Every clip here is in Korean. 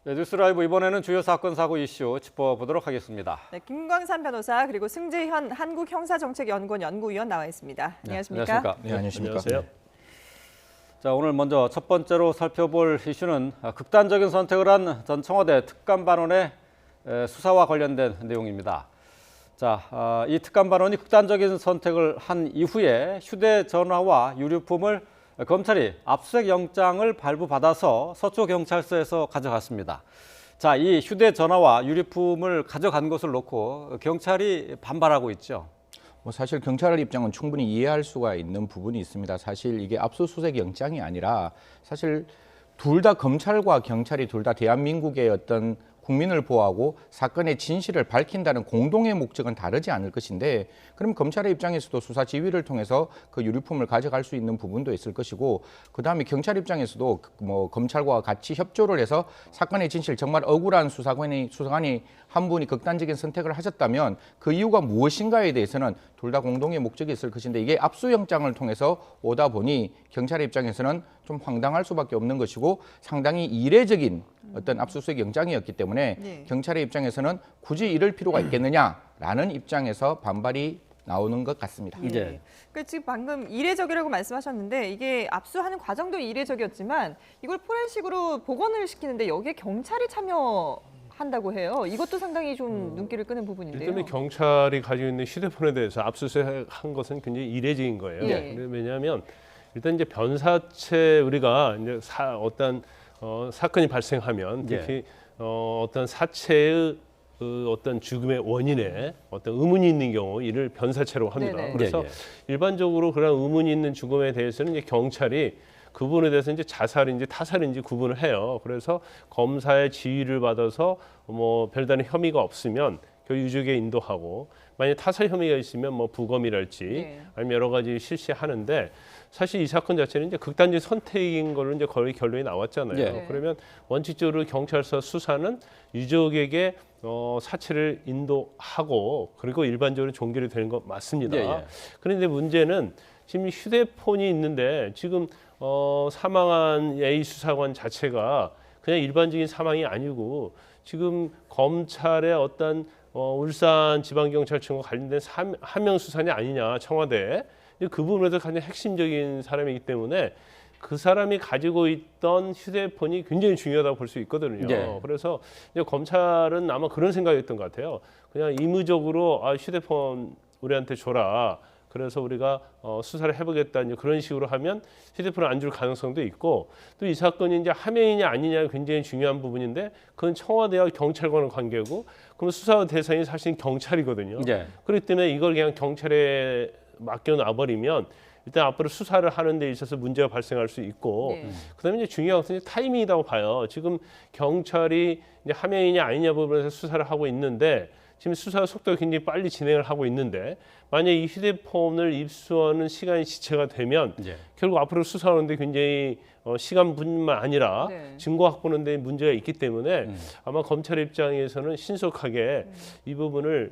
네, 뉴스라이브 이번에는 주요 사건 사고 이슈 짚어보도록 하겠습니다. 네, 김광산 변호사 그리고 승재현 한국형사정책연구원 연구위원 나와 있습니다. 안녕하십니까? 안녕하십니까? 네, 안녕하십니까? 안녕하세요. 자, 오늘 먼저 첫 번째로 살펴볼 이슈는 극단적인 선택을 한 전 청와대 특감반원의 수사와 관련된 내용입니다. 자, 이 특감반원이 극단적인 선택을 한 이후에 휴대전화와 유류품을 검찰이 압수수색 영장을 발부받아서 서초경찰서에서 가져갔습니다. 자, 이 휴대전화와 유류품을 가져간 것을 놓고 경찰이 반발하고 있죠. 사실 경찰 입장은 충분히 이해할 수가 있는 부분이 있습니다. 사실 이게 압수수색 영장이 아니라 사실 둘 다 검찰과 경찰이 둘 다 대한민국의 어떤 국민을 보호하고 사건의 진실을 밝힌다는 공동의 목적은 다르지 않을 것인데, 그럼 검찰의 입장에서도 수사 지휘를 통해서 그 유류품을 가져갈 수 있는 부분도 있을 것이고, 그다음에 경찰 입장에서도 검찰과 같이 협조를 해서 사건의 진실, 정말 억울한 수사관이 한 분이 극단적인 선택을 하셨다면 그 이유가 무엇인가에 대해서는 둘 다 공동의 목적이 있을 것인데, 이게 압수영장을 통해서 오다 보니 경찰의 입장에서는 좀 황당할 수밖에 없는 것이고 상당히 이례적인 어떤 압수수색 영장이었기 때문에 네. 경찰의 입장에서는 굳이 이럴 필요가 있겠느냐라는 입장에서 반발이 나오는 것 같습니다. 예. 그 지금 방금 이례적이라고 말씀하셨는데 이게 압수하는 과정도 이례적이었지만 이걸 포렌식으로 복원을 시키는데 여기에 경찰이 참여한다고 해요. 이것도 상당히 좀 눈길을 끄는 부분인데요. 일단은 경찰이 가지고 있는 휴대폰에 대해서 압수수색한 것은 굉장히 이례적인 거예요. 네. 왜냐하면 일단 이제 변사체 우리가 이제 어떤 사건이 발생하면 특히 어떤 사체의 어떤 죽음의 원인에 어떤 의문이 있는 경우 이를 변사체로 합니다. 네네. 그래서 일반적으로 그런 의문이 있는 죽음에 대해서는 이제 경찰이 그 부분에 대해서 이제 자살인지 타살인지 구분을 해요. 그래서 검사의 지휘를 받아서 뭐 별다른 혐의가 없으면 그 유족에 인도하고, 만약 타살 혐의가 있으면 뭐 부검이랄지 네. 아니면 여러 가지 실시하는데, 사실 이 사건 자체는 이제 극단적 선택인 걸로 이제 거의 결론이 나왔잖아요. 네. 그러면 원칙적으로 경찰서 수사는 유족에게 사체를 인도하고 그리고 일반적으로 종결이 되는 것 맞습니다. 예. 그런데 문제는 지금 휴대폰이 있는데 지금 사망한 A 수사관 자체가 그냥 일반적인 사망이 아니고 지금 검찰의 어떤 울산지방경찰청과 관련된 하명 수사이 아니냐, 청와대. 그 부분에서 가장 핵심적인 사람이기 때문에 그 사람이 가지고 있던 휴대폰이 굉장히 중요하다고 볼 수 있거든요. 네. 그래서 이제 검찰은 아마 그런 생각이었던 것 같아요. 그냥 의무적으로 휴대폰 우리한테 줘라. 그래서 우리가 수사를 해보겠다, 이제 그런 식으로 하면 휴대폰을 안 줄 가능성도 있고, 또 이 사건이 이제 하명이냐 아니냐가 굉장히 중요한 부분인데 그건 청와대와 경찰과의 관계고, 그럼 수사 대상이 사실 경찰이거든요. 예. 그렇기 때문에 이걸 그냥 경찰에 맡겨놔버리면 일단 앞으로 수사를 하는 데 있어서 문제가 발생할 수 있고, 네. 그다음에 이제 중요한 것은 타이밍이라고 봐요. 지금 경찰이 이제 하명이냐 아니냐 부분에서 수사를 하고 있는데, 지금 수사 속도가 굉장히 빨리 진행을 하고 있는데, 만약 이 휴대폰을 입수하는 시간이 지체가 되면 예. 결국 앞으로 수사하는데 굉장히 시간뿐만 아니라 네. 증거 확보하는 데 문제가 있기 때문에 아마 검찰 입장에서는 신속하게 이 부분을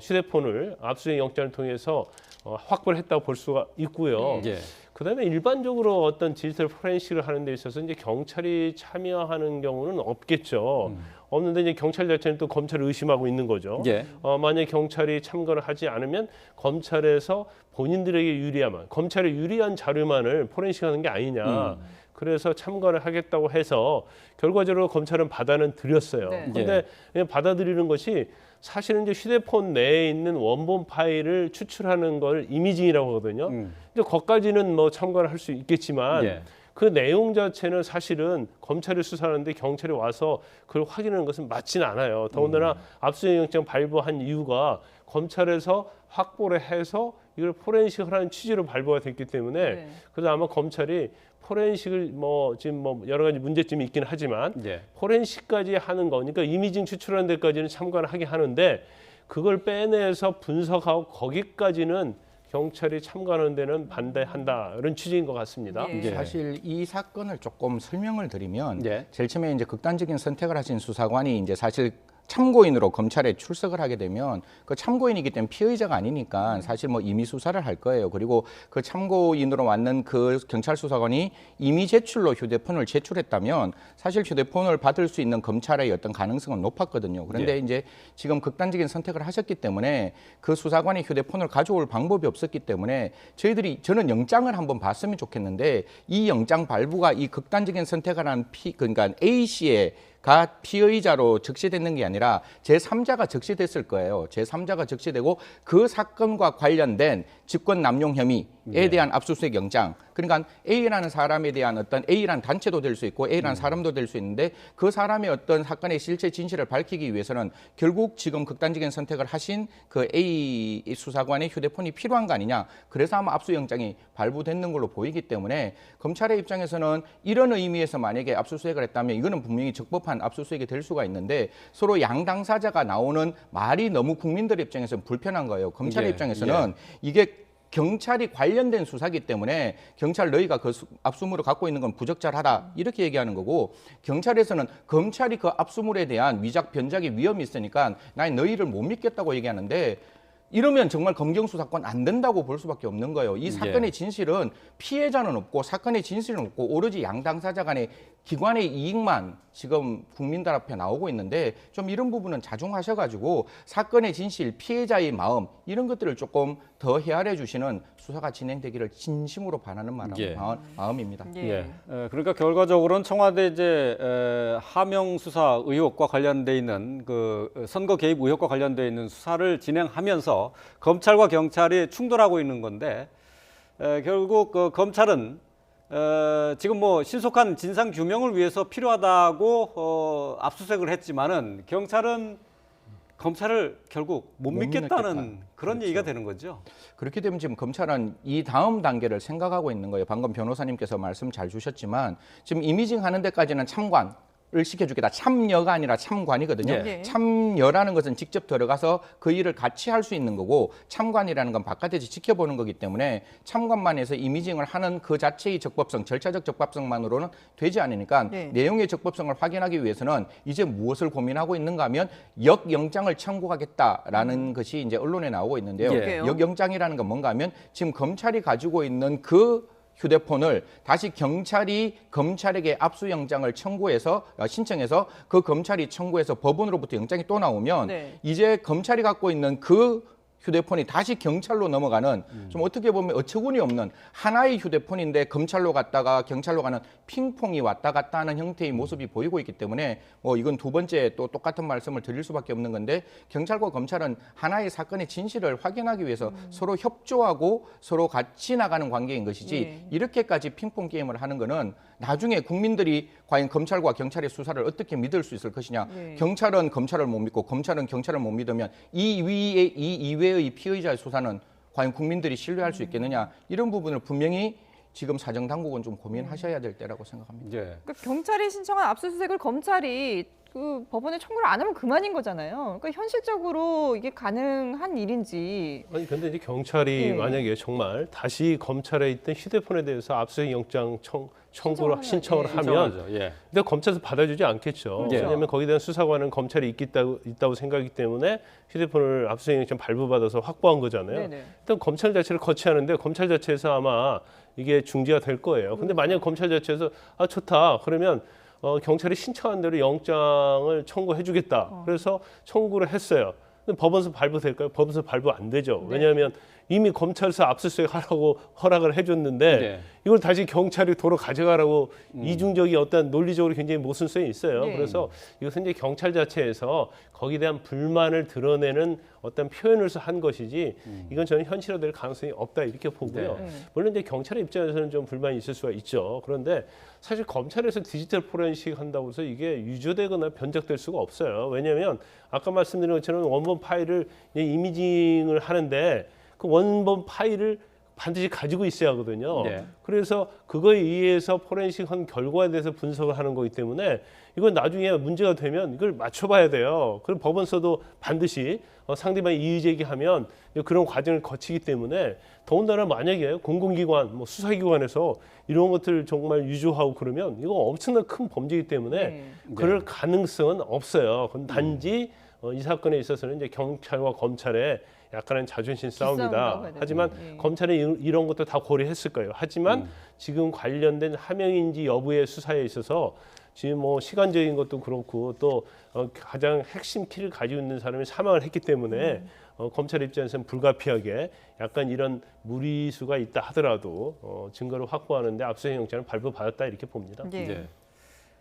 휴대폰을 압수수색 영장을 통해서 확보를 했다고 볼 수가 있고요. 예. 그다음에 일반적으로 어떤 디지털 포렌식을 하는 데 있어서 이제 경찰이 참여하는 경우는 없겠죠. 없는데 이제 경찰 자체는 또 검찰을 의심하고 있는 거죠. 예. 만약 경찰이 참가를 하지 않으면 검찰에서 본인들에게 유리한, 검찰에 유리한 자료만을 포렌식하는 게 아니냐. 그래서 참가를 하겠다고 해서 결과적으로 검찰은 받아는 들였어요. 네. 그런데 그냥 받아들이는 것이 사실은 이제 휴대폰 내에 있는 원본 파일을 추출하는 걸 이미징이라고 하거든요. 이제 거기까지는 뭐 참가를 할 수 있겠지만 예. 그 내용 자체는 사실은 검찰이 수사하는데 경찰이 와서 그걸 확인하는 것은 맞지는 않아요. 더군다나 압수수색 영장 발부한 이유가 검찰에서 확보를 해서 이걸 포렌식하라는 취지로 발부가 됐기 때문에 네. 그래서 아마 검찰이 포렌식을 지금 여러 가지 문제점이 있긴 하지만 예. 포렌식까지 하는 거니까 이미징 추출하는 데까지는 참가를 하게 하는데, 그걸 빼내서 분석하고 거기까지는 경찰이 참가하는 데는 반대한다, 이런 취지인 것 같습니다. 예. 예. 사실 이 사건을 조금 설명을 드리면 예. 제일 처음에 이제 극단적인 선택을 하신 수사관이 이제 사실 참고인으로 검찰에 출석을 하게 되면 그 참고인이기 때문에 피의자가 아니니까 사실 뭐 임의 수사를 할 거예요. 그리고 그 참고인으로 왔는 그 경찰 수사관이 임의 제출로 휴대폰을 제출했다면 사실 휴대폰을 받을 수 있는 검찰의 어떤 가능성은 높았거든요. 그런데 이제 지금 극단적인 선택을 하셨기 때문에 그 수사관이 휴대폰을 가져올 방법이 없었기 때문에 저는 영장을 한번 봤으면 좋겠는데 이 영장 발부가 이 극단적인 선택을 한 그러니까 A 씨의 가 피의자로 적시됐는 게 아니라 제3자가 적시됐을 거예요. 제3자가 적시되고 그 사건과 관련된 직권 남용 혐의에 대한 압수수색 영장. 그러니까 A라는 사람에 대한 어떤 A라는 단체도 될 수 있고 A라는 사람도 될 수 있는데 그 사람의 어떤 사건의 실체 진실을 밝히기 위해서는 결국 지금 극단적인 선택을 하신 그 A 수사관의 휴대폰이 필요한 거 아니냐. 그래서 아마 압수영장이 발부됐는 걸로 보이기 때문에 검찰의 입장에서는 이런 의미에서 만약에 압수수색을 했다면 이거는 분명히 적법한 압수수색이 될 수가 있는데 서로 양 당사자가 나오는 말이 너무 국민들 입장에서는 불편한 거예요. 검찰의 입장에서는 이게 경찰이 관련된 수사기 때문에 경찰 너희가 그 압수물을 갖고 있는 건 부적절하다 이렇게 얘기하는 거고 경찰에서는 검찰이 그 압수물에 대한 위작 변작의 위험이 있으니까 난 너희를 못 믿겠다고 얘기하는데 이러면 정말 검경수사권 안 된다고 볼 수밖에 없는 거예요. 이 사건의 진실은 피해자는 없고 사건의 진실은 없고 오로지 양 당사자 간의 기관의 이익만 지금 국민들 앞에 나오고 있는데 좀 이런 부분은 자중하셔가지고 사건의 진실, 피해자의 마음 이런 것들을 조금 더 헤아려 주시는 수사가 진행되기를 진심으로 바라는 마음입니다. 그러니까 결과적으로는 청와대 이제 하명 수사 의혹과 관련돼 있는 그 선거 개입 의혹과 관련돼 있는 수사를 진행하면서 검찰과 경찰이 충돌하고 있는 건데 결국 그 검찰은 지금 뭐 신속한 진상 규명을 위해서 필요하다고 압수수색을 했지만은 경찰은 검찰을 결국 못 믿겠다는 그런 얘기가 되는 거죠. 그렇게 되면 지금 검찰은 이 다음 단계를 생각하고 있는 거예요. 방금 변호사님께서 말씀 잘 주셨지만 지금 이미징 하는 데까지는 참관을 시켜주겠다. 참여가 아니라 참관이거든요. 참여라는 것은 직접 들어가서 그 일을 같이 할 수 있는 거고 참관이라는 건 바깥에서 지켜보는 거기 때문에 참관만 해서 이미징을 하는 그 자체의 적법성, 절차적 적법성만으로는 되지 않으니까 내용의 적법성을 확인하기 위해서는 이제 무엇을 고민하고 있는가 하면 역영장을 청구하겠다라는 것이 이제 언론에 나오고 있는데요. 역영장이라는 건 뭔가 하면 지금 검찰이 가지고 있는 그 휴대폰을 다시 경찰이 검찰에게 압수영장을 신청해서 그 검찰이 청구해서 법원으로부터 영장이 또 나오면 이제 검찰이 갖고 있는 그 휴대폰이 다시 경찰로 넘어가는 좀 어떻게 보면 어처구니 없는 하나의 휴대폰인데 검찰로 갔다가 경찰로 가는 핑퐁이 왔다 갔다 하는 형태의 모습이 보이고 있기 때문에 뭐 이건 두 번째 또 똑같은 말씀을 드릴 수밖에 없는 건데 경찰과 검찰은 하나의 사건의 진실을 확인하기 위해서 서로 협조하고 서로 같이 나가는 관계인 것이지 이렇게까지 핑퐁 게임을 하는 거는 나중에 국민들이 과연 검찰과 경찰의 수사를 어떻게 믿을 수 있을 것이냐. 경찰은 검찰을 못 믿고 검찰은 경찰을 못 믿으면 이 이외의 피의자의 수사는 과연 국민들이 신뢰할 수 있겠느냐. 이런 부분을 분명히 지금 사정당국은 좀 고민하셔야 될 때라고 생각합니다. 그러니까 경찰이 신청한 압수수색을 검찰이 그 법원에 청구를 안 하면 그만인 거잖아요. 그러니까 현실적으로 이게 가능한 일인지. 아니 근데 이제 경찰이 만약에 정말 다시 검찰에 있던 휴대폰에 대해서 압수수색 영장 신청을 하면 근데 검찰에서 받아주지 않겠죠. 왜냐하면 거기에 대한 수사관은 검찰이 있다고 생각하기 때문에 휴대폰을 압수수색 영장 발부받아서 확보한 거잖아요. 일단 검찰 자체를 거치하는데 검찰 자체에서 아마 이게 중지가 될 거예요. 근데 만약 검찰 자체에서 좋다 그러면 경찰이 신청한 대로 영장을 청구해주겠다. 그래서 청구를 했어요. 근데 법원에서 발부될까요? 법원에서 발부 안 되죠. 왜냐하면 이미 검찰에서 압수수색 하라고 허락을 해줬는데 이걸 다시 경찰이 도로 가져가라고 이중적인 어떤 논리적으로 굉장히 모순성이 있어요. 그래서 이것은 이제 경찰 자체에서 거기에 대한 불만을 드러내는 어떤 표현을 한 것이지 이건 저는 현실화될 가능성이 없다 이렇게 보고요. 물론 이제 경찰의 입장에서는 좀 불만이 있을 수가 있죠. 그런데 사실 검찰에서 디지털 포렌식 한다고 해서 이게 유죄되거나 변적될 수가 없어요. 왜냐하면 아까 말씀드린 것처럼 원본 파일을 이미징을 하는데 그 원본 파일을 반드시 가지고 있어야 하거든요. 네. 그래서 그거에 의해서 포렌식한 결과에 대해서 분석을 하는 거기 때문에 이건 나중에 문제가 되면 이걸 맞춰봐야 돼요. 그럼 법원서도 반드시 상대방이 이의 제기하면 그런 과정을 거치기 때문에 더군다나 만약에 공공기관, 뭐 수사기관에서 이런 것들 정말 위조하고 그러면 이거 엄청난 큰 범죄이기 때문에 네. 그럴 가능성은 없어요. 그건 단지 이 사건에 있어서는 이제 경찰과 검찰의 약간은 자존심 기싸움이라고 싸움이다. 해야 되나? 하지만 네. 검찰이 이런 것도 다 고려했을 거예요. 하지만 지금 관련된 하명인지 여부의 수사에 있어서 지금 뭐 시간적인 것도 그렇고 또 가장 핵심 키를 가지고 있는 사람이 사망을 했기 때문에 검찰 입장에서는 불가피하게 약간 이런 무리수가 있다 하더라도 증거를 확보하는데 압수수색 영장을 발부받았다 이렇게 봅니다. 네. 네.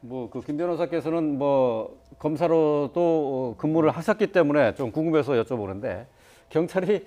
뭐 그 김 변호사께서는 뭐 검사로도 근무를 하셨기 때문에 좀 궁금해서 여쭤보는데 경찰이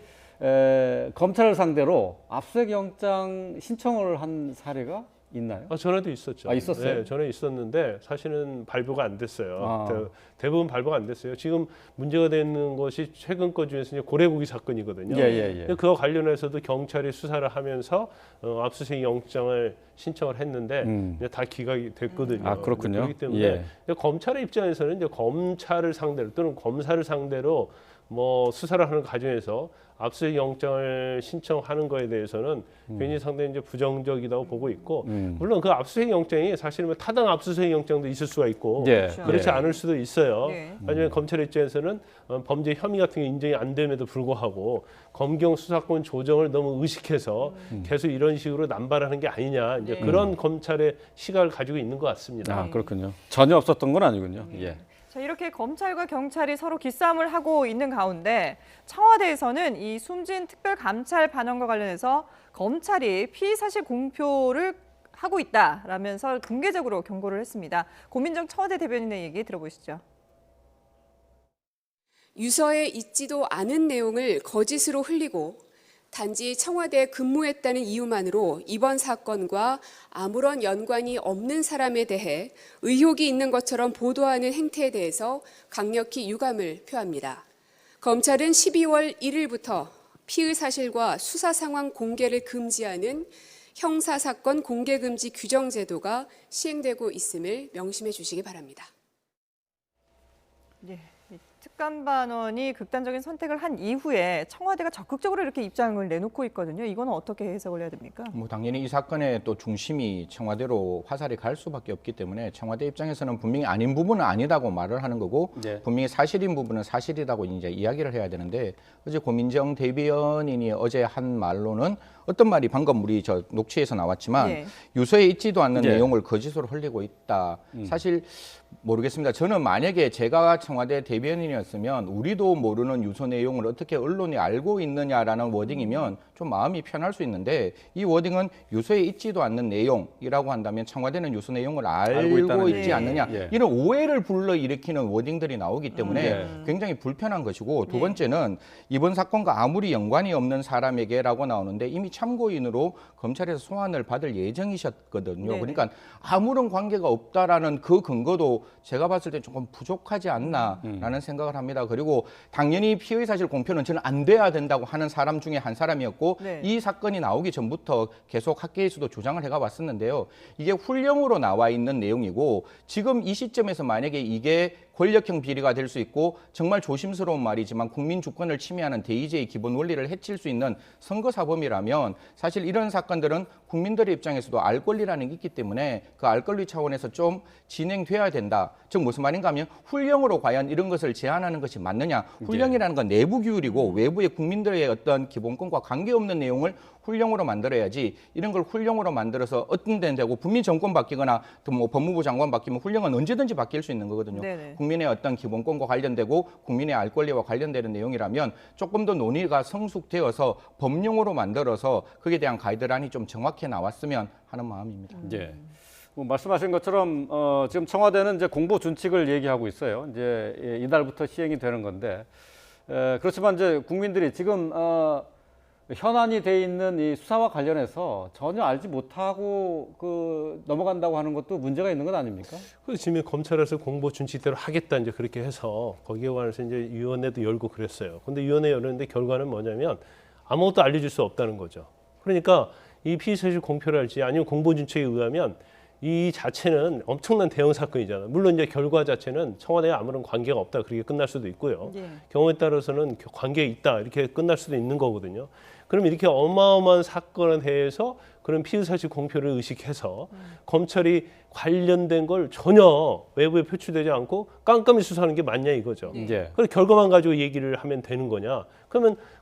검찰을 상대로 압수수색 영장 신청을 한 사례가 있나요? 전에도 있었죠. 아, 있었어요? 네, 전에 있었는데 사실은 발부가 안 됐어요. 아. 대부분 발부가 안 됐어요. 지금 문제가 되는 것이 최근 것 중에서 이제 고래고기 사건이거든요. 예. 그거 관련해서도 경찰이 수사를 하면서 압수수색 영장을 신청을 했는데 이제 다 기각이 됐거든요. 아, 그렇군요. 그렇기 때문에 예. 근데 검찰의 입장에서는 이제 검찰을 상대로 또는 검사를 상대로 뭐 수사를 하는 과정에서 압수수색 영장을 신청하는 거에 대해서는 굉장히 상당히 이제 부정적이라고 보고 있고 물론 그 압수수색 영장이 사실은 뭐 타당 압수수색 영장도 있을 수가 있고 예. 그렇지 않을 수도 있어요. 네. 하지만 검찰 입장에서는 범죄 혐의 같은 게 인정이 안 됨에도 불구하고 검경 수사권 조정을 너무 의식해서 계속 이런 식으로 남발하는 게 아니냐 이제 네. 그런 검찰의 시각을 가지고 있는 것 같습니다. 아, 그렇군요. 전혀 없었던 건 아니군요. 예. 자, 이렇게 검찰과 경찰이 서로 기싸움을 하고 있는 가운데 청와대에서는 이 숨진 특별감찰 반원과 관련해서 검찰이 피의 사실 공표를 하고 있다라면서 공개적으로 경고를 했습니다. 고민정 청와대 대변인의 얘기 들어보시죠. 유서에 있지도 않은 내용을 거짓으로 흘리고 단지 청와대에 근무했다는 이유만으로 이번 사건과 아무런 연관이 없는 사람에 대해 의혹이 있는 것처럼 보도하는 행태에 대해서 강력히 유감을 표합니다. 검찰은 12월 1일부터 피의 사실과 수사 상황 공개를 금지하는 형사사건 공개금지 규정 제도가 시행되고 있음을 명심해 주시기 바랍니다. 네. 특감반원이 극단적인 선택을 한 이후에 청와대가 적극적으로 이렇게 입장을 내놓고 있거든요. 이거는 어떻게 해석을 해야 됩니까? 뭐 당연히 이 사건의 또 중심이 청와대로 화살이 갈 수밖에 없기 때문에 청와대 입장에서는 분명히 아닌 부분은 아니다고 말을 하는 거고 네. 분명히 사실인 부분은 사실이라고 이제 이야기를 해야 되는데 어제 고민정 대변인이 어제 한 말로는 어떤 말이 방금 우리 저 녹취에서 나왔지만 예. 유서에 있지도 않는 예. 내용을 거짓으로 흘리고 있다. 사실 모르겠습니다. 저는 만약에 제가 청와대 대변인이었으면 우리도 모르는 유서 내용을 어떻게 언론이 알고 있느냐라는 워딩이면 좀 마음이 편할 수 있는데 이 워딩은 유서에 있지도 않는 내용이라고 한다면 청와대는 유서 내용을 알고 있다는 있지 얘기. 않느냐 예. 이런 오해를 불러일으키는 워딩들이 나오기 때문에 예. 굉장히 불편한 것이고 두 예. 번째는 이번 사건과 아무리 연관이 없는 사람에게라고 나오는데 이미 참고인으로 검찰에서 소환을 받을 예정이셨거든요. 네네. 그러니까 아무런 관계가 없다라는 그 근거도 제가 봤을 때 조금 부족하지 않나라는 생각을 합니다. 그리고 당연히 피의 사실 공표는 저는 안 돼야 된다고 하는 사람 중에 한 사람이었고 네. 이 사건이 나오기 전부터 계속 학계에서도 주장을 해가 왔었는데요. 이게 훈령으로 나와 있는 내용이고 지금 이 시점에서 만약에 이게 권력형 비리가 될 수 있고 정말 조심스러운 말이지만 국민 주권을 침해하는 대의제의 기본 원리를 해칠 수 있는 선거사범이라면 사실 이런 사건들은 국민들의 입장에서도 알 권리라는 게 있기 때문에 그 알 권리 차원에서 좀 진행돼야 된다. 즉 무슨 말인가 하면 훈령으로 과연 이런 것을 제한하는 것이 맞느냐. 훈령이라는 건 내부 규율이고 외부의 국민들의 어떤 기본권과 관계없는 내용을 훈령으로 만들어야지 이런 걸 훈령으로 만들어서 어떤 데는 되고 국민 정권 바뀌거나 또 뭐 법무부 장관 바뀌면 훈령은 언제든지 바뀔 수 있는 거거든요. 네네. 국민의 어떤 기본권과 관련되고 국민의 알 권리와 관련되는 내용이라면 조금 더 논의가 성숙되어서 법령으로 만들어서 거기에 대한 가이드라인이 좀 정확히 나왔으면 하는 마음입니다. 예. 뭐 말씀하신 것처럼 지금 청와대는 이제 공보 준칙을 얘기하고 있어요. 이제 이달부터 시행이 되는 건데 그렇지만 이제 국민들이 지금 현안이 돼 있는 이 수사와 관련해서 전혀 알지 못하고 넘어간다고 하는 것도 문제가 있는 것 아닙니까? 그래서 지금 검찰에서 공보 준칙대로 하겠다 이제 그렇게 해서 거기에 관해서 이제 위원회도 열고 그랬어요. 근데 위원회 열었는데 결과는 뭐냐면 아무것도 알려줄 수 없다는 거죠. 그러니까 이 피의사실 공표랄지 아니면 공보준칙에 의하면 이 자체는 엄청난 대형 사건이잖아요. 물론 이제 결과 자체는 청와대에 아무런 관계가 없다 그렇게 끝날 수도 있고요. 예. 경우에 따라서는 관계가 있다 이렇게 끝날 수도 있는 거거든요. 그럼 이렇게 어마어마한 사건에 대해서 그런 피의사실 공표를 의식해서 검찰이 관련된 걸 전혀 외부에 표출되지 않고 깜깜이 수사하는 게 맞냐 이거죠. 예. 그래서 결과만 가지고 얘기를 하면 되는 거냐?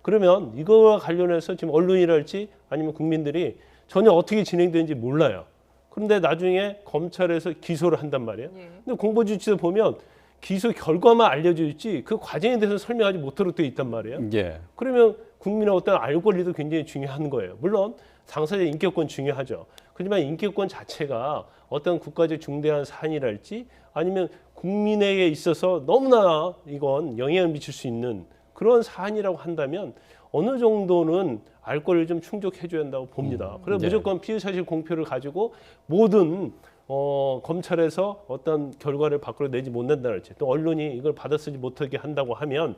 그러면 이거와 관련해서 지금 언론이랄지 아니면 국민들이 전혀 어떻게 진행되는지 몰라요. 그런데 나중에 검찰에서 기소를 한단 말이에요. 예. 근데 공보주치도 보면 기소 결과만 알려져 있지 그 과정에 대해서 설명하지 못하도록 돼 있단 말이에요. 예. 그러면 국민의 어떤 알 권리도 굉장히 중요한 거예요. 물론 당사자의 인격권 중요하죠. 하지만 인격권 자체가 어떤 국가적 중대한 사안이랄지 아니면 국민에게 있어서 너무나 이건 영향을 미칠 수 있는 그런 사안이라고 한다면 어느 정도는 알 권리를 좀 충족해줘야 한다고 봅니다. 그래서 네. 무조건 피의사실 공표를 가지고 모든 검찰에서 어떤 결과를 밖으로 내지 못한다랄지 또 언론이 이걸 받아쓰지 못하게 한다고 하면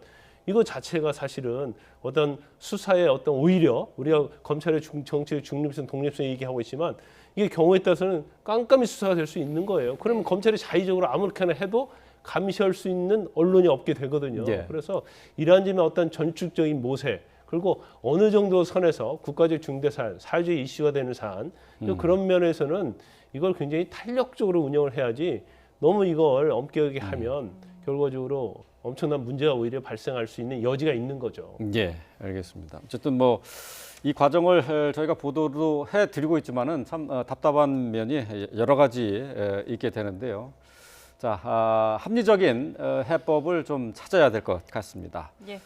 이거 자체가 사실은 어떤 수사의 어떤 오히려 우리가 검찰의 정치의 중립성, 독립성 얘기하고 있지만 이게 경우에 따라서는 깜깜이 수사가 될 수 있는 거예요. 그러면 검찰이 자의적으로 아무렇게나 해도 감시할 수 있는 언론이 없게 되거든요. 예. 그래서 이러한 점의 어떤 전축적인 모세 그리고 어느 정도 선에서 국가적 중대 사안, 사회적 이슈가 되는 사안 또 그런 면에서는 이걸 굉장히 탄력적으로 운영을 해야지 너무 이걸 엄격하게 하면 결과적으로 엄청난 문제가 오히려 발생할 수 있는 여지가 있는 거죠. 예, 알겠습니다. 어쨌든 뭐 이 과정을 저희가 보도도 해드리고 있지만은 참 답답한 면이 여러 가지 있게 되는데요. 자, 합리적인 해법을 좀 찾아야 될 것 같습니다. 예.